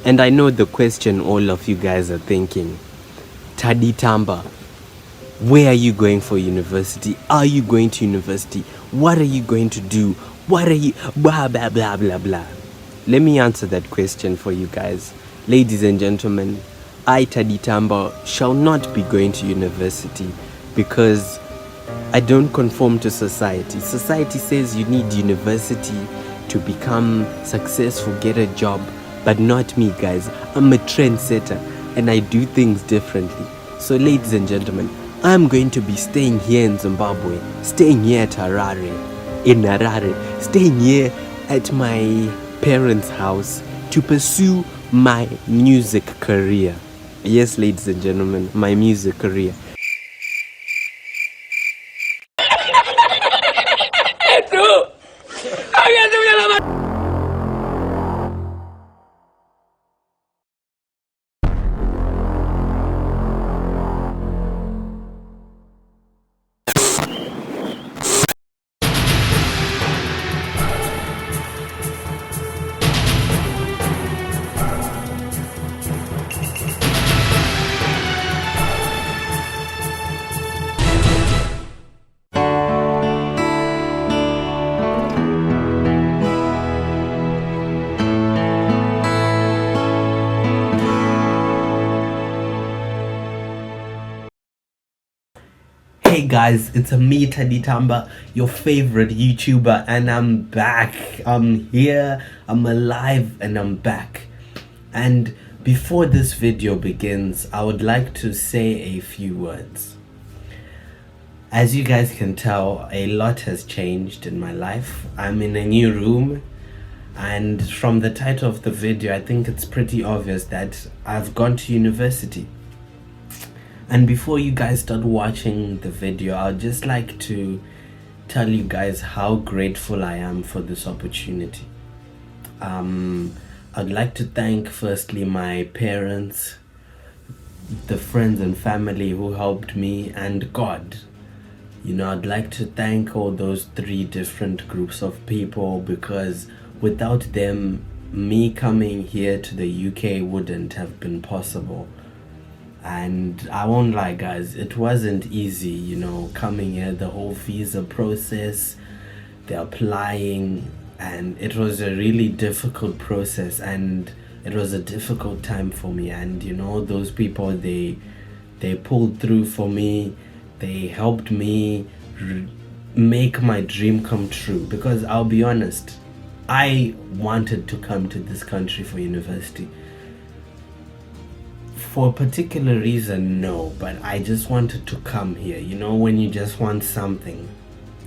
And I know the question all of you guys are thinking, Tadi Tamba, where are you going for university? Are you going to university? What are you going to do? What are you blah blah blah blah blah? Let me answer that question for you guys. Ladies and gentlemen, I, Tadi Tamba, shall not be going to university because I don't conform to society. Society says you need university to become successful, get a job, but not me, guys. I'm a trendsetter and I do things differently. So, ladies and gentlemen, I'm going to be staying here in Zimbabwe, staying here at Harare, staying here at my parents' house to pursue my music career. Yes, ladies and gentlemen, my music career. Hey guys, it's me, Tadi Tamba, your favorite YouTuber, and I'm back. I'm here, I'm alive, and I'm back. And before this video begins, I would like to say a few words. As you guys can tell, a lot has changed in my life. I'm in a new room, and from the title of the video, I think it's pretty obvious that I've gone to university. And before you guys start watching the video, I'd just like to tell you guys how grateful I am for this opportunity. I'd like to thank firstly my parents, the friends and family who helped me, and God. I'd like to thank all those three different groups of people, because without them, me coming here to the UK wouldn't have been possible. And I won't lie, guys, it wasn't easy, coming here, the whole visa process, the applying, and it was a really difficult process, and it was a difficult time for me. And those people, they pulled through for me. They helped me make my dream come true, because I'll be honest, I wanted to come to this country for university. For a particular reason, no, but I just wanted to come here. When you just want something,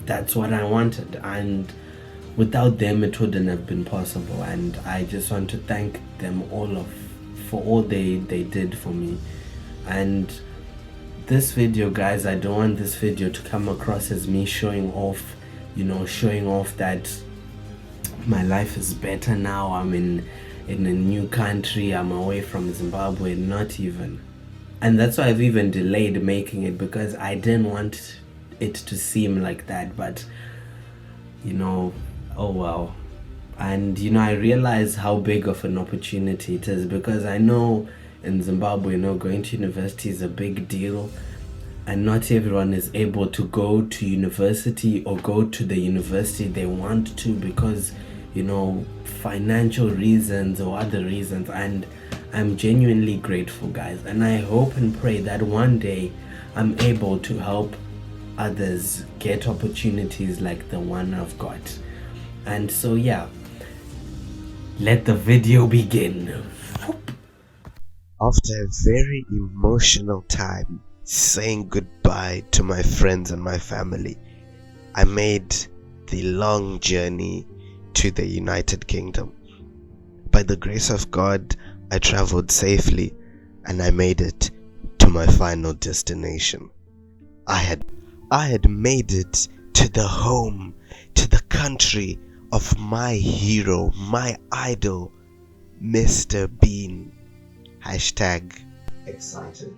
that's what I wanted, and without them it wouldn't have been possible. And I just want to thank them for all they did for me. And this video, guys, I don't want this video to come across as me showing off that my life is better now. I'm in a new country, I'm away from Zimbabwe, not even. And that's why I've even delayed making it, because I didn't want it to seem like that. But oh well. And I realize how big of an opportunity it is, because I know in Zimbabwe, going to university is a big deal, and not everyone is able to go to university or go to the university they want to, because financial reasons or other reasons. And I'm genuinely grateful, guys, and I hope and pray that one day I'm able to help others get opportunities like the one I've got. And so yeah, let the video begin. After a very emotional time saying goodbye to my friends and my family, I made the long journey to the United Kingdom. By the grace of God, I traveled safely and I made it to my final destination. I had made it to the home, to the country of my hero, my idol, Mr. Bean. Hashtag excited.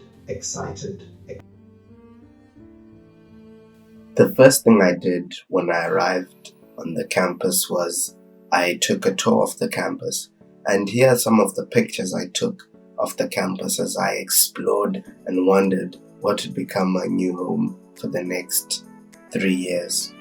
The first thing I did when I arrived on the campus was I took a tour of the campus, And here are some of the pictures I took of the campus as I explored and wondered what would become my new home for the next 3 years.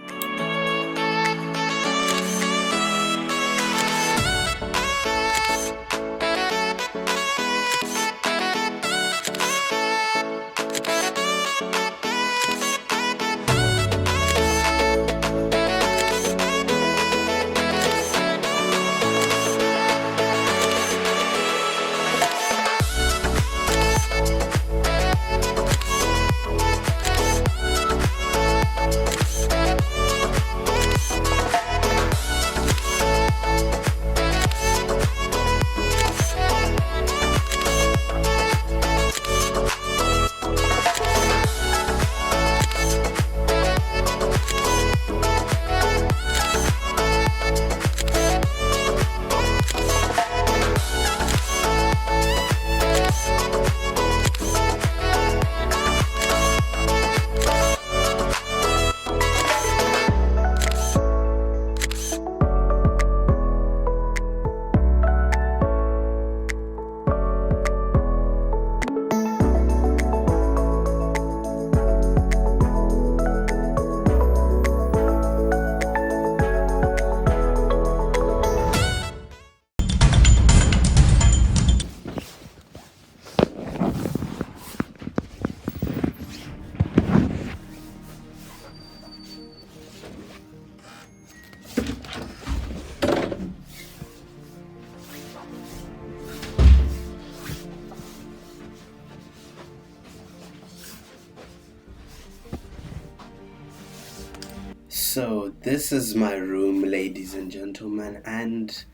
So, this is my room, ladies and gentlemen, and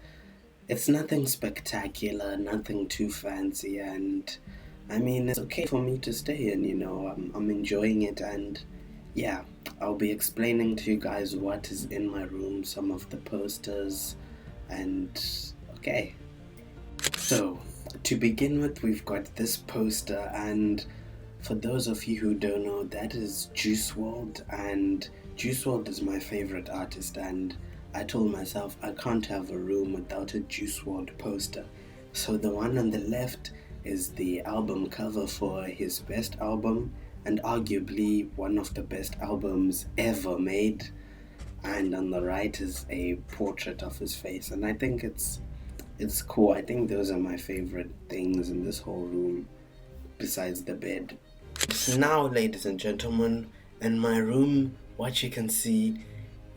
it's nothing spectacular, nothing too fancy, and I mean, it's okay for me to stay in, I'm enjoying it, and yeah, I'll be explaining to you guys what is in my room, some of the posters, and okay. So, to begin with, we've got this poster, and for those of you who don't know, that is Juice WRLD, and Juice WRLD is my favorite artist, and I told myself I can't have a room without a Juice WRLD poster. So the one on the left is the album cover for his best album, and arguably one of the best albums ever made. And on the right is a portrait of his face, and I think it's cool. I think those are my favorite things in this whole room, besides the bed. Now, ladies and gentlemen, in my room, what you can see,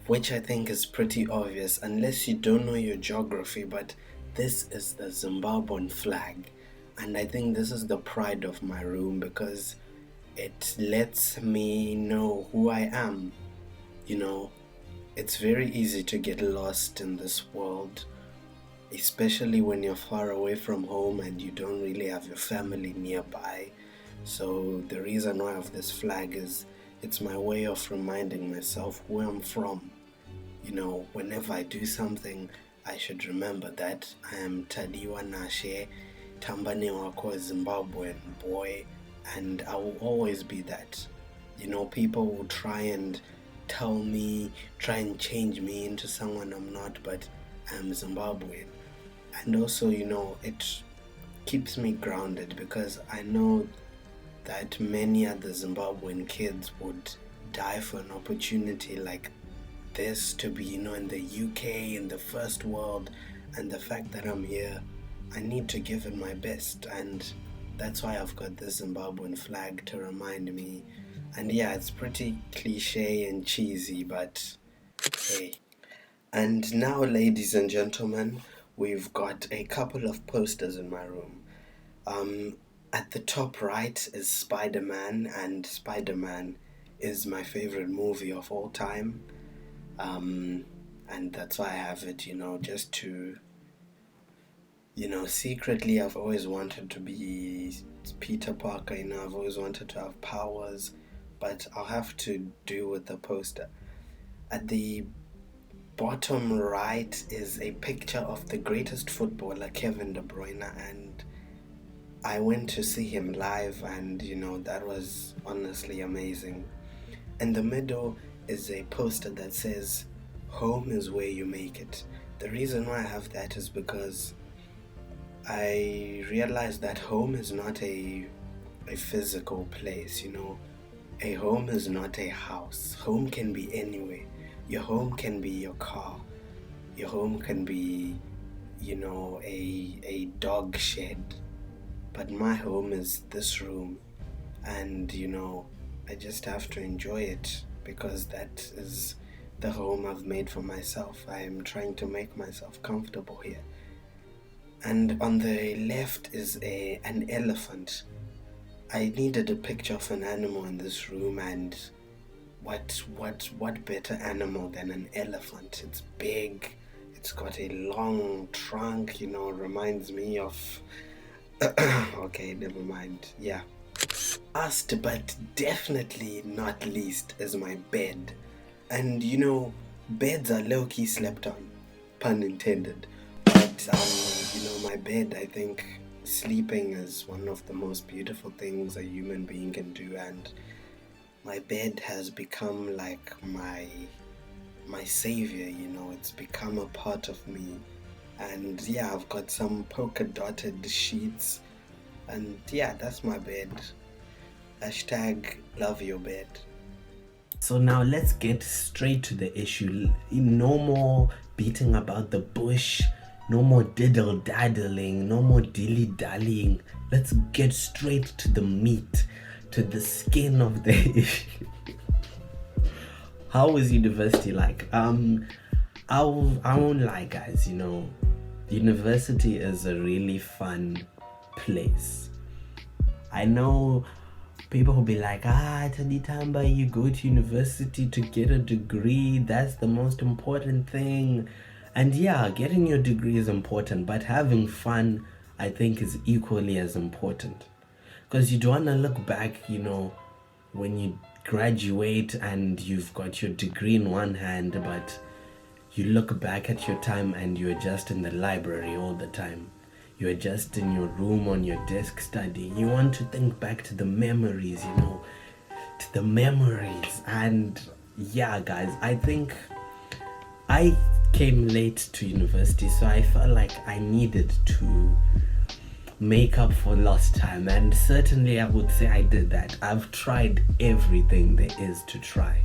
which I think is pretty obvious unless you don't know your geography, but this is the Zimbabwean flag, and I think this is the pride of my room because it lets me know who I am. It's very easy to get lost in this world, especially when you're far away from home and you don't really have your family nearby. So the reason why I have this flag is it's my way of reminding myself where I'm from. Whenever I do something, I should remember that I am Tadi Tamba and I'm, Zimbabwean boy, and I will always be that. People will try and try and change me into someone I'm not, but I'm Zimbabwean. And also, it keeps me grounded because I know that many other Zimbabwean kids would die for an opportunity like this to be, in the UK, in the first world, and the fact that I'm here, I need to give it my best, and that's why I've got this Zimbabwean flag to remind me. And yeah, it's pretty cliche and cheesy, but hey. And now, ladies and gentlemen, we've got a couple of posters in my room. At the top right is Spider-Man, and Spider-Man is my favorite movie of all time. And that's why I have it, just to, secretly I've always wanted to be Peter Parker, I've always wanted to have powers, but I'll have to do with the poster. At the bottom right is a picture of the greatest footballer, Kevin De Bruyne, and I went to see him live, and that was honestly amazing. In the middle is a poster that says, "Home is where you make it." The reason why I have that is because I realized that home is not a physical place, A home is not a house. Home can be anywhere. Your home can be your car. Your home can be, a dog shed. But my home is this room. And, I just have to enjoy it because that is the home I've made for myself. I am trying to make myself comfortable here. And on the left is an elephant. I needed a picture of an animal in this room, and what better animal than an elephant? It's big, it's got a long trunk, reminds me of okay, never mind. Yeah. Last but definitely not least is my bed. And beds are low-key slept on, pun intended. But my bed, I think sleeping is one of the most beautiful things a human being can do, and my bed has become like my savior. It's become a part of me. And yeah, I've got some polka dotted sheets, and yeah, that's my bed. Hashtag love your bed. So now let's get straight to the issue. No more beating about the bush, no more diddle daddling, no more dilly dallying. Let's get straight to the meat, to the skin of the issue. How was university like? I won't lie, guys. University is a really fun place. I know people will be like, Tadi Tamba, you go to university to get a degree. That's the most important thing. And yeah, getting your degree is important, but having fun, I think, is equally as important. Because you don't want to look back, when you graduate and you've got your degree in one hand, but you look back at your time and you're just in the library all the time. You're just in your room on your desk studying. You want to think back to the memories, to the memories. And yeah, guys, I think I came late to university, so I felt like I needed to make up for lost time, and certainly I would say I did that. I've tried everything there is to try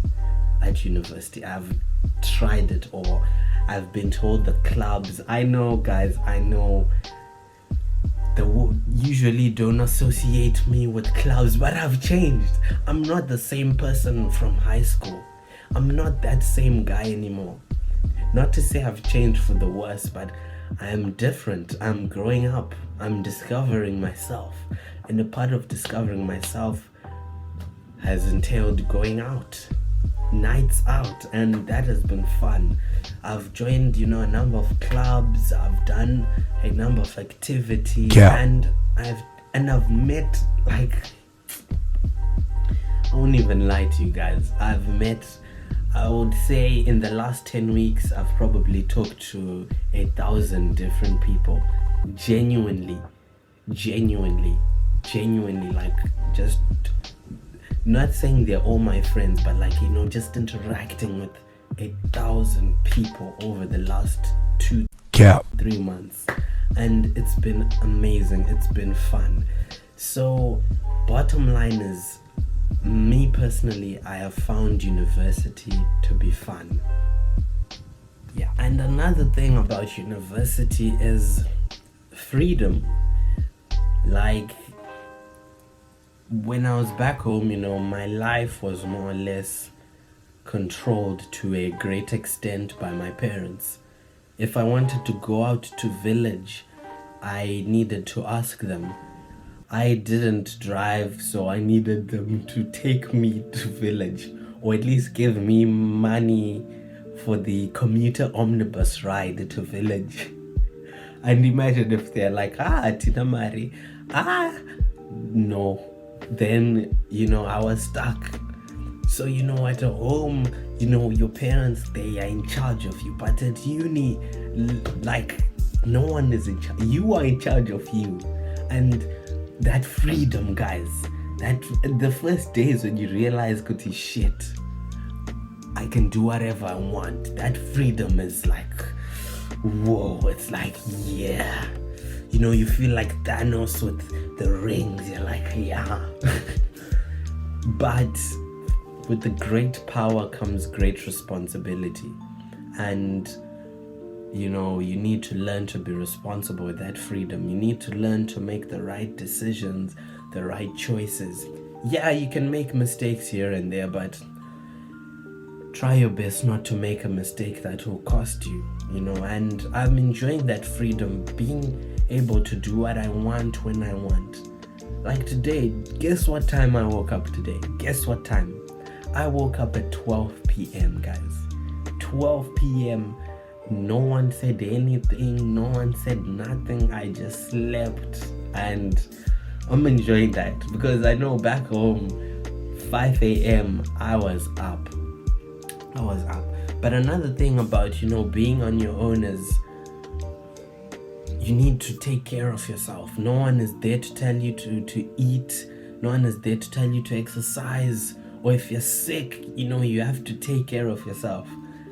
at university. I've tried it all. I've been told the clubs. I know, guys, usually don't associate me with clubs, but I've changed. I'm not the same person from high school. I'm not that same guy anymore. Not to say I've changed for the worse, but I am different. I'm growing up. I'm discovering myself. And a part of discovering myself has entailed going out, nights out, and that has been fun. I've joined, a number of clubs. I've done a number of activities, and I've met, I won't even lie to you guys. I would say in the last 10 weeks, I've probably talked to 1,000 different people. Genuinely, just not saying they're all my friends, but just interacting with 1,000 people over the last 2-3 months. And it's been amazing. It's been fun. So bottom line is, me personally, I have found university to be fun. Yeah. And another thing about university is freedom. When I was back home, my life was more or less controlled to a great extent by my parents. If I wanted to go out to village, I needed to ask them. I didn't drive, so I needed them to take me to village, or at least give me money for the commuter omnibus ride to village. And imagine if they're like, Tina Mari, no. Then, I was stuck. So, at home, your parents, they are in charge of you. But at uni, no one is in charge. You are in charge of you. And that freedom, guys, that the first days when you realize, shit, I can do whatever I want. That freedom is like, whoa, it's like, yeah. you feel like Thanos with the rings. You're like, yeah. But with the great power comes great responsibility. And you need to learn to be responsible with that freedom. You need to learn to make the right decisions, the right choices. Yeah, you can make mistakes here and there, but try your best not to make a mistake that will cost you, and I'm enjoying that freedom, being able to do what I want when I want. Like today, guess what time I woke up today? Guess what time? I woke up at 12 p.m., guys. 12 p.m. No one said anything. No one said nothing. I just slept. And I'm enjoying that because I know back home, 5 a.m., I was up. But another thing about, being on your own is you need to take care of yourself. No one is there to tell you to eat. No one is there to tell you to exercise. Or if you're sick, you have to take care of yourself.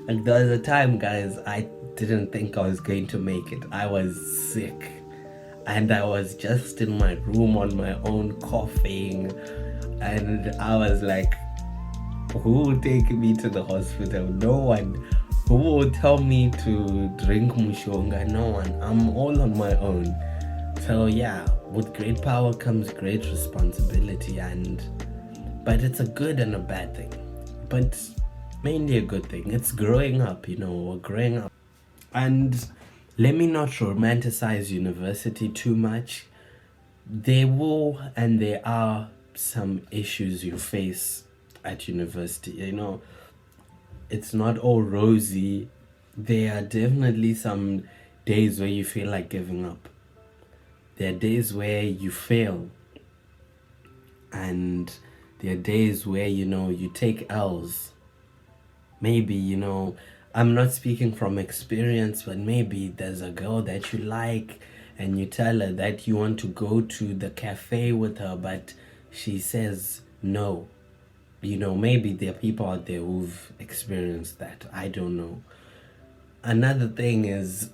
Like there was a time, guys, I didn't think I was going to make it. I was sick. And I was just in my room on my own coughing. And I was like, who will take me to the hospital? No one. Who will tell me to drink mushonga? No one. I'm all on my own. So yeah, with great power comes great responsibility, but it's a good and a bad thing. But mainly a good thing. It's growing up, we're growing up. And let me not romanticize university too much. There are some issues you face at university. It's not all rosy. There are definitely some days where you feel like giving up. There are days where you fail. And there are days where, you take L's. Maybe, I'm not speaking from experience, but maybe there's a girl that you like and you tell her that you want to go to the cafe with her, but she says no. Maybe there are people out there who've experienced that. I don't know. Another thing is,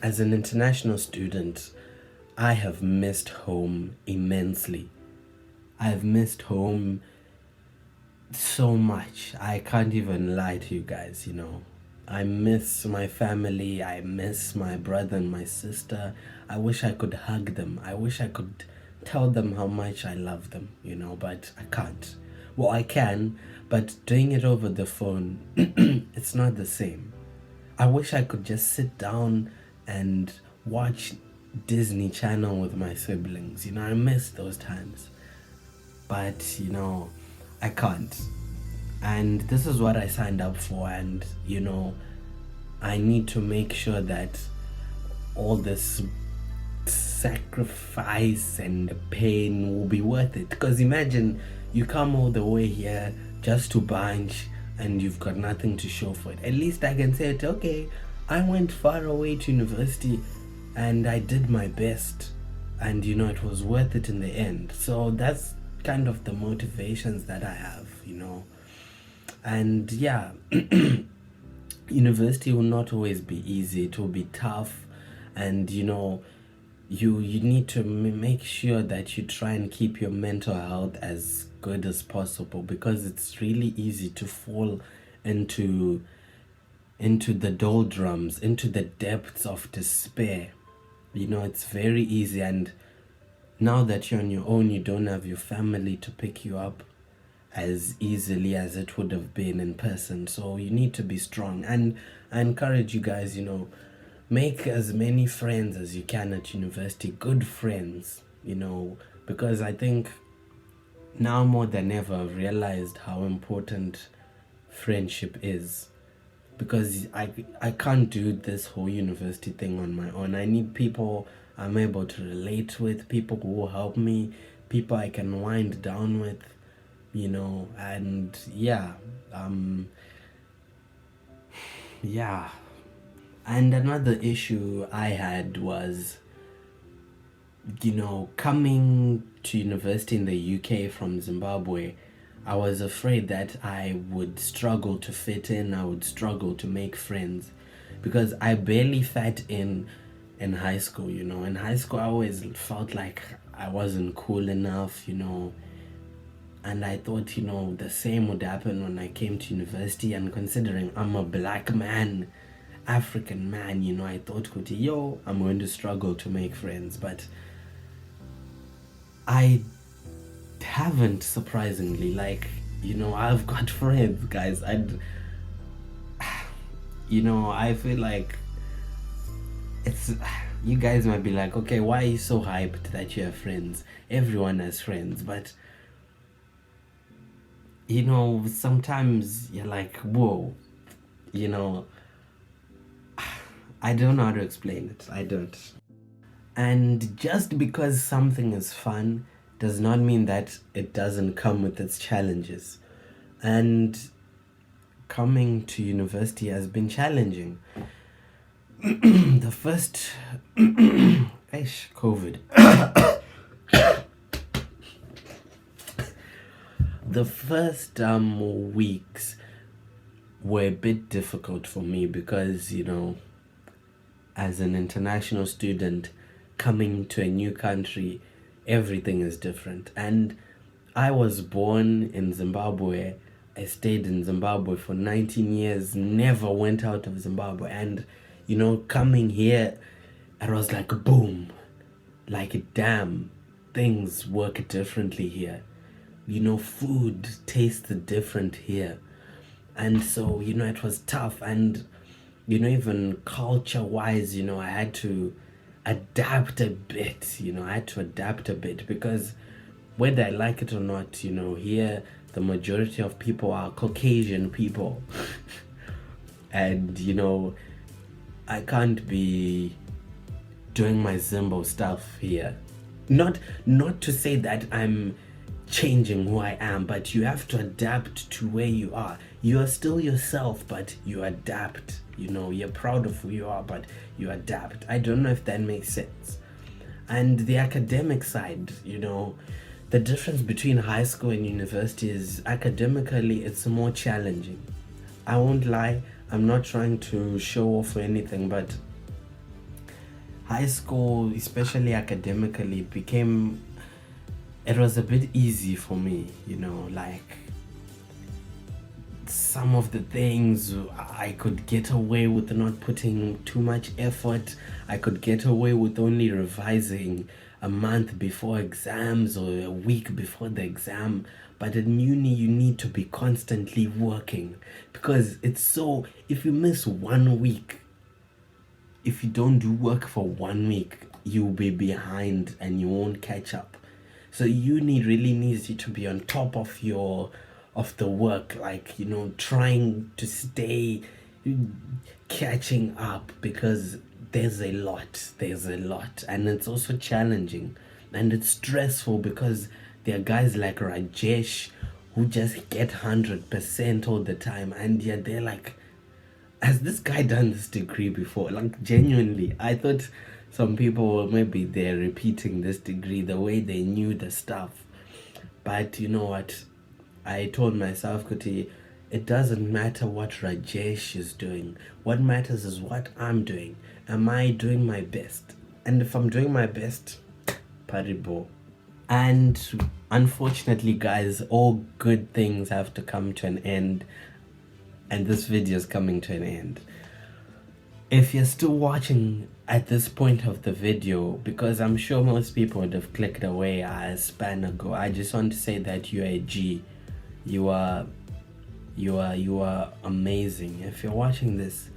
as an international student, I have missed home immensely. I've missed home so much. I can't even lie to you guys, I miss my family. I miss my brother and my sister. I wish I could hug them. I wish I could tell them how much I love them, but I can't. Well, I can, but doing it over the phone, it's not the same. I wish I could just sit down and watch Disney Channel with my siblings. I miss those times. But, I can't. And this is what I signed up for. And, I need to make sure that all this sacrifice and pain will be worth it. Because imagine you come all the way here just to bunch and you've got nothing to show for it. At least I can say, okay, I went far away to university and I did my best. And, it was worth it in the end. So that's kind of the motivations that I have, And yeah, university will not always be easy. It will be tough. And, you need to make sure that you try and keep your mental health as good as possible, because it's really easy to fall into the doldrums, into the depths of despair. It's very easy. And now that you're on your own, you don't have your family to pick you up as easily as it would have been in person. So you need to be strong. And I encourage you guys, make as many friends as you can at university, good friends, because I think now more than ever I've realized how important friendship is. Because I can't do this whole university thing on my own. I need people I'm able to relate with, people who will help me, people I can wind down with, and yeah. And another issue I had was, coming to university in the UK from Zimbabwe, I was afraid that I would struggle to fit in, I would struggle to make friends, because I barely fit in in high school. In high school I always felt like I wasn't cool enough, and I thought, the same would happen when I came to university. And considering I'm a black man, African man, I thought, yo, I'm going to struggle to make friends. But I haven't, surprisingly. Like, I've got friends, guys. I feel like it's, you guys might be like, okay, why are you so hyped that you have friends? Everyone has friends. But sometimes you're like, whoa, you know, I don't know how to explain it. I don't. And just because something is fun does not mean that it doesn't come with its challenges. And coming to university has been challenging. The first, COVID. The first weeks were a bit difficult for me because, as an international student coming to a new country, everything is different. And I was born in Zimbabwe. I stayed in Zimbabwe for 19 years, never went out of Zimbabwe. And, coming here, it was like boom, like damn, things work differently here. Food tastes different here. And so, it was tough. And, even culture wise, I had to adapt a bit. I had to adapt a bit because whether I like it or not, here the majority of people are Caucasian people. And, I can't be doing my Zimbo stuff here. Not to say that I'm changing who I am, but you have to adapt to where you are. You are still yourself, but you adapt. You're proud of who you are, but you adapt. I don't know if that makes sense. And the academic side, the difference between high school and university is academically it's more challenging. I won't lie, I'm not trying to show off or anything, but high school, especially academically, it was a bit easy for me, like some of the things I could get away with not putting too much effort. I could get away with only revising a month before exams or a week before the exam. But in uni, you need to be constantly working because if you miss 1 week, if you don't do work for 1 week, you'll be behind and you won't catch up. So uni really needs you to be on top of the work, like, trying to stay catching up because there's a lot, and it's also challenging and it's stressful because there are guys like Rajesh who just get 100% all the time, and yet they're like, has this guy done this degree before? Like, genuinely, I thought some people maybe they're repeating this degree the way they knew the stuff. But you know what, I told myself, Kuti, it doesn't matter what Rajesh is doing. What matters is what I'm doing. Am I doing my best? And if I'm doing my best, paribo. And unfortunately, guys, all good things have to come to an end. And this video is coming to an end. If you're still watching at this point of the video, because I'm sure most people would have clicked away a span ago, I just want to say that you're a G. You are amazing. If you're watching this,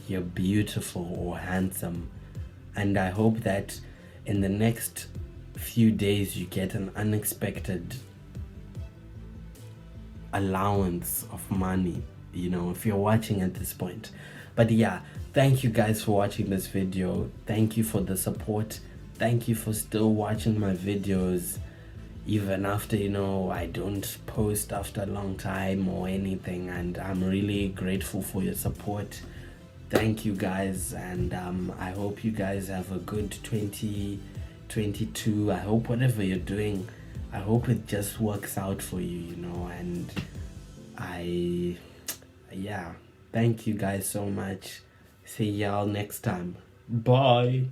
you're beautiful or handsome. And I hope that in the next few days you get an unexpected allowance of money, if you're watching at this point. But yeah, thank you guys for watching this video. Thank you for the support. Thank you for still watching my videos even after I don't post after a long time or anything. And I'm really grateful for your support. Thank you guys, and I hope you guys have a good 2022. I hope whatever you're doing, I hope it just works out for you, and thank you guys so much. See y'all next time. Bye.